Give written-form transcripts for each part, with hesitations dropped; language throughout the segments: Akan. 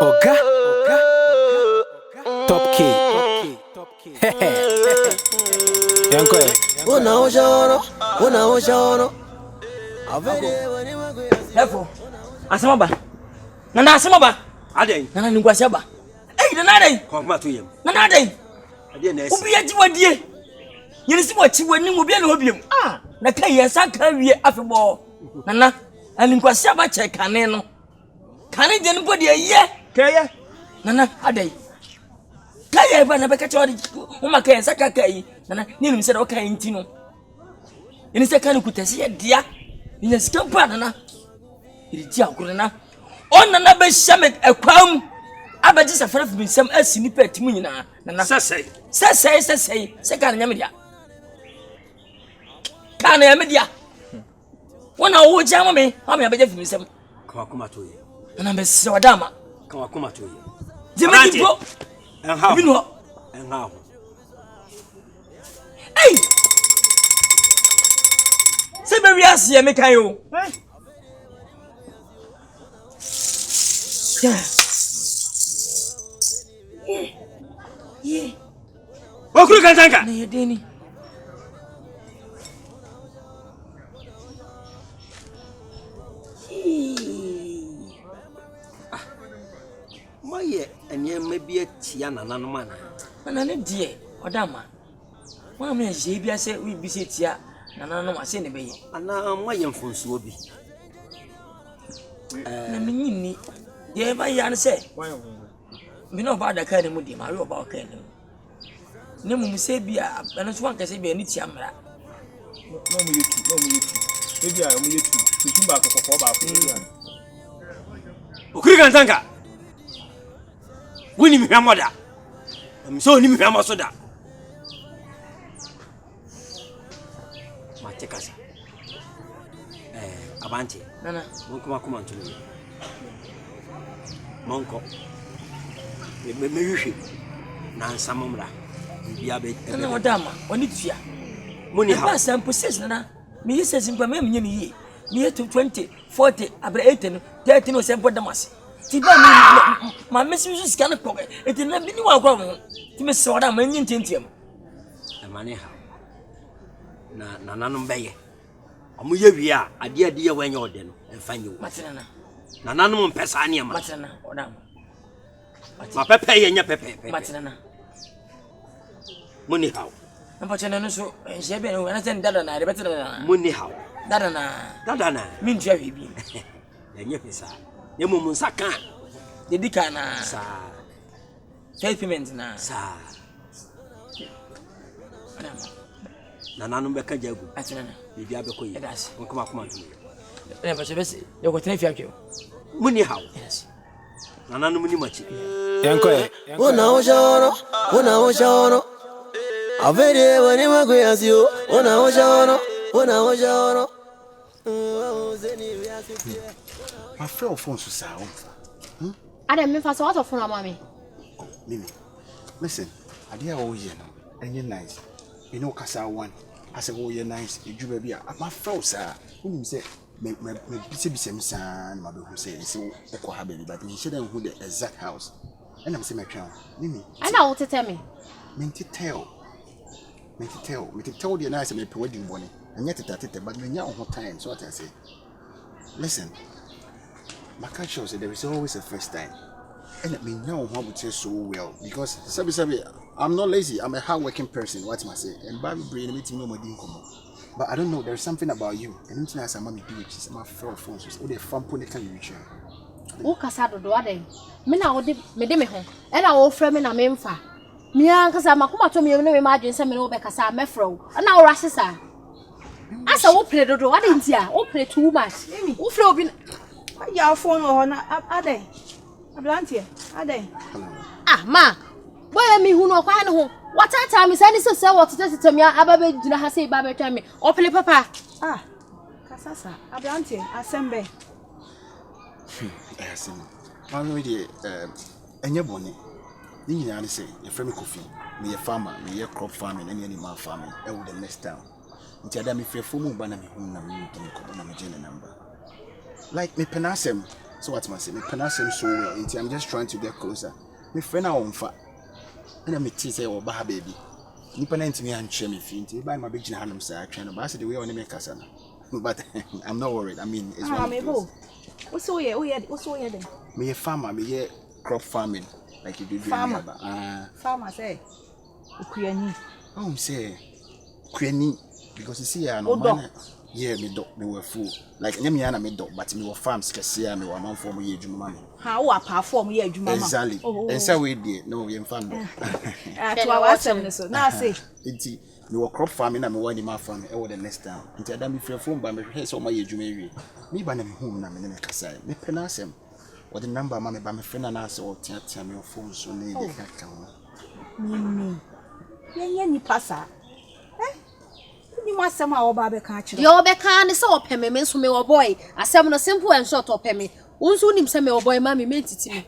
Oga, top key. Yanko. Una ojono. Therefore, Asamaba. Nana Asamaba. Aden. Nana Nkwasiaba. Hey, Nana Day. Come to him. Nana Day. Aden nesi. Obi ajiwadie. Yenisi wachi wani mu bia na obiem. Ah, na kai yesa ka wie afebo. Nana, Nkwasiaba che kane no. Kane je no bodi ye. Kaya. Nana Adey. Kaya ba na beka chori. Uma kai yesa ka kai. Nana, ni nim se da kai nti no. Yenisi ka no kutesi ye dia. Ni skampa nana. Iri akure na. On nana be shame ekwam. Abaji sa fref binsam asini patimu nyina. Nana. Sesei. Se kan nyame dia. Kana ya media. Wana wo jama me, ha me abeje fimisem. Kama to ye. Na be se wadama. Kama to ye. Jema dipo. Enha. Binu. Enha. Hey! Se be wiase ye me kan yo. Yeah. Okuru Nkansah. Na yedeni. Moye enye mebie tia nananom ana. Nana ne die odama. Wa me je bia se wi bi se tia nananom ase ne beye. Ana moye mfonsuo bi. Na menyini. Ye ba ya ne se. Me no ba da ka ne mu di ma we oba ka ne. Ne mu se bia ana so wanka se bia ni tia mra. No mu yetu. E bia mu yetu. Tutu ba kokoko ba ko. Okuru Nkansah. Wini mi hwamoda. So ni mi hwamoso da. Machekasa. Abante. Nana. Monko kuma ntumi. Monko. Me hwehwe. Na nsamomra. Bia be. Nana odama, oni tua. Muni ha. Ba sample 6 nana. Me yesi mpa me mnye ni yi. Me yetu 20, 40, abra 18, 30 no sample damase. Tiba mi ma mesi su scan ko e ti na bi ni wa kwa mo ti me se oda ma nyi ntentiam e mane ha na nananom beye omo ye wi a ade ye wanye ode no emfanye wo matrana nananom mpesa ane ma matrana oda ma pepe ye nya pepe matrana muni ha na pachana no so je be no na ten dada na re betra muni ha dada na min tua hwe bi ye nya pesa Yemu munsaka. Dedika na. Sa. Payment na. Sa. Nananom beka jagu. Atunana. Bibi abeko yi. Yes. Nkoma tu. Na ba chebese. Yo ko tena fiakyo. Muni hawo. Yes. Nananom ni machi. Yanko. Una ojono. Avere wani maguyasio. Una ojono. My friend phone to say, I didn't mean for so what of phone, mommy. Mimi, listen, I dear all year now, and you're nice. You know, Kasa one. I said, oh, you're nice. You do baby. My friend, sir, whom say, me busy some son, my who say, so echo baby, but he shouldn't hold the exact house. And I'm saying, my child, Mimi. I know what to tell me. Me to tell the nice and a wedding bonnet, and yet it, but we know what time, so what I say. Listen. My culture said there is always a first time. And I mean, now how would say so well because Sabi, I'm not lazy. I'm a hardworking person. What must I say? And Bible brain meeting no more come. But I don't know. There's something about you. And anything as a mommy do, which is my friend phones. Oh, the fun pony can reach you. Oh, Casado do I? Me now did me home. And I will frame in a memfa. Me uncle Samakuma to me, you know, imagine some over Casa Mefro. And now Rassisa. As I will play the door, I didn't hear. Oh, play too much. Oh, Flobin. Ya phone on Ade. Ablantie. Ade. Ah, ma. Boy, me who no kind of what time is any so what to tell me? Ababe do not say Baby tell me. Oh, play papa. Ah. Kasasa. Ablantie. Asembe. Yes, I'm already and your bonnet. Then you say, your friend coffee, me a farmer, me a crop farming, and animal farming, and with the next town. Until I me free for move, but I'm home, I'm meeting a number. Like me penasem, So what must say? Me pronounce him so well. I'm just trying to get closer. My friend I on fat. And I'm say oh bah baby. Nipa na ntimi anche me fi nti ba ma be gina hanum say atwe no ba say the way on me kasa na. But I'm not worried. I mean, it's one of those. What's all here then? Me a farmer, me a crop farming like you do. Farmer. Farmer say. Ukuyani. Say Kweni because you see I no yeah me dog me were full like nyame ya na me dog but me were farms kese me were man for me adwuma me ha wo apa form ye adwuma ma exactly and say we dey no we farm do to our asem so na say enti me were crop farming na me were animal farming e wo the next time enti adam me free phone ba me hwe so my adwuma wi me ba na me home na me ne kasa me pena asem what the number ma me ba me friend na say o tia me phone so na e ka kan ni ye ni pasa ni masem a oba be ka akire yo be ka ne se opeme me so me wo boy asem no simple and short opeme unso nim se me wo boy ma me mentiti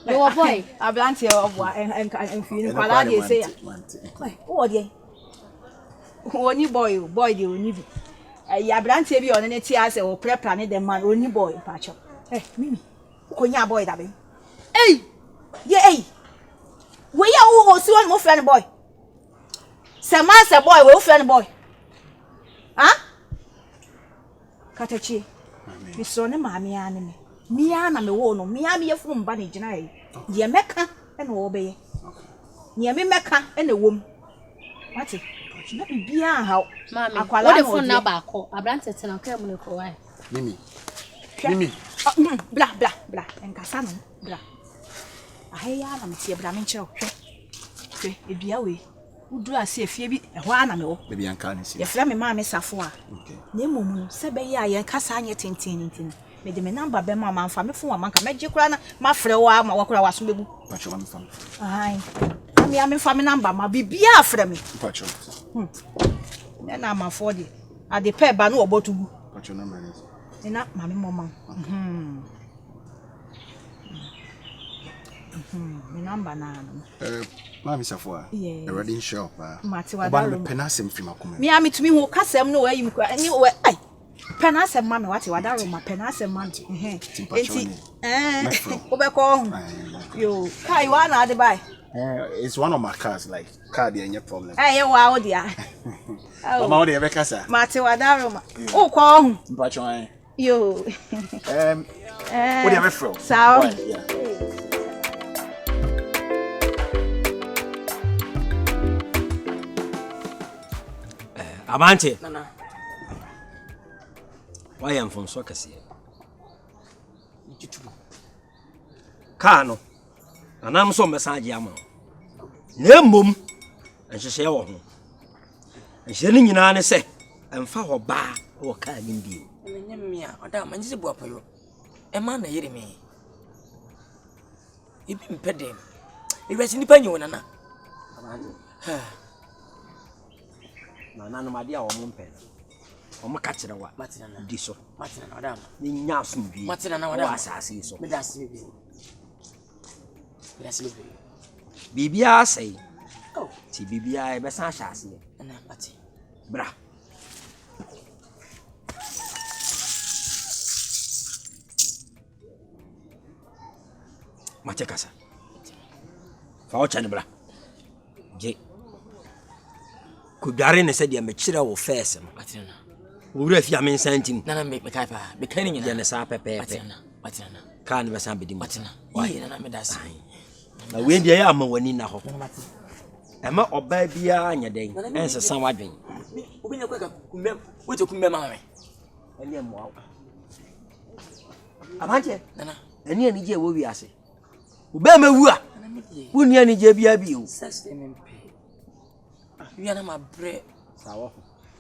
me wo boy ablante oboa enfini kwala de se ya o de oni boy de oni bi ya ablante bi on ne ti ase o prepare ne de man oni boy pa cho mimi ko nya boy da be ye we ya wo si won mo friend boy se man se boy we friend boy Katachi, we saw no mammy anime. Miana me wono, Miami from Bunny Janai. Dear Mecca and obey. Near me Mecca and a womb. What it? Let me be how, Mammy, what if one nabaco, a blanket and a camel for why? Mimi, blah, and Cassano, blah. I am see a bramin chow. It be away. Who do I see a Phoebe? A one no. Baby Uncanny. Your family, mammy, Safwa. Nemo, Sabe, I can't sign your tintin. Made the number be mamma and family for a man, magic runner, my friend, my walker was able. But you want from? Aye, I'm in family number, my be after me. But you. Then I'm a 40. I depend by no about to go. But your number is. And not mammy, mamma. The number now. Mammy Safwa, a reading shop. Matthew, Penasim from a me, I'm to me who cast them no way you anywhere. Penas and mammy, what you are down, my penas and money. You, Kaiwana, the buy. It's one of my cars, like car, and your problem. Hey, wow, dear. Oh, dear, Becassa. Matthew, Adaroma. Oh, call. But you. What do you have from? Sound. Abante. Nana. Why am from Sokasi? Kano. And I'm so message yama. Nembum. And she say, oh, and she didn't know, say, and for bar or can indeed. Me, or damn, and this is what you. A man, hear me. It been pedding. It was in the penny, Nana. Nana, my dear, or Mumpel. Or my catcher, what? Matina, Disso. Matina, madame. In Yasun, Matina, what I say so. That's Bibia say, oh, see, Bibia, Bessa Shassi, and I'm Patty. Bra. Matecasa. Fauchan bra. J. Kugarin said, "You're mature or face him." Matina. Who if you mean sending? Nana make me capa, becoming in a sapa Matina. Matina. Can't be somebody Matina. Why, and I'm a das. Now, when the armor when in a hop. Emma or baby, and your day, answer somewhat. Open your quick, what you come, mamma. And then, wow. Amante, Nana, and you need your will be assay. Ubema, wouldn't you need your BIB? Such them pay. We are my bread.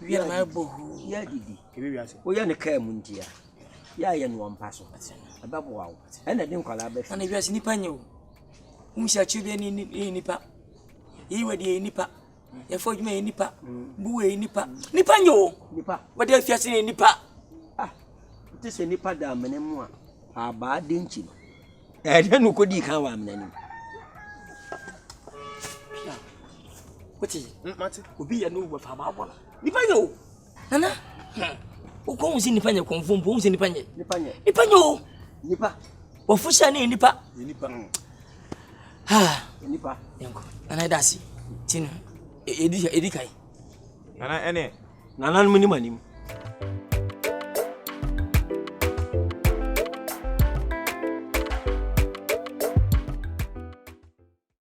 We are my boo. Yeah, Didi. We are the care muntia. Yeah, and one person. Above wow. And I didn't call her. And if you are Nipanyo, whom shall you be any nipa? You were the nipa. Therefore, you may nipa. Boo nipa. Nipanyo. Nipa. But if you are seeing nipa. Ah, this is a nipa dam and more. Ah, bad didn't you? I don't know could you come on. What is it? Will be a new with our mother. Nipanyo. Nana. Who comes in the penny, conform bones in the penny? Nipanyo. Nipa. Wofusha ni nipa. Ha. Nipa. Yanko. Nana dasi. Tino. Edi kai. Nana ene. Nana mu ni manim.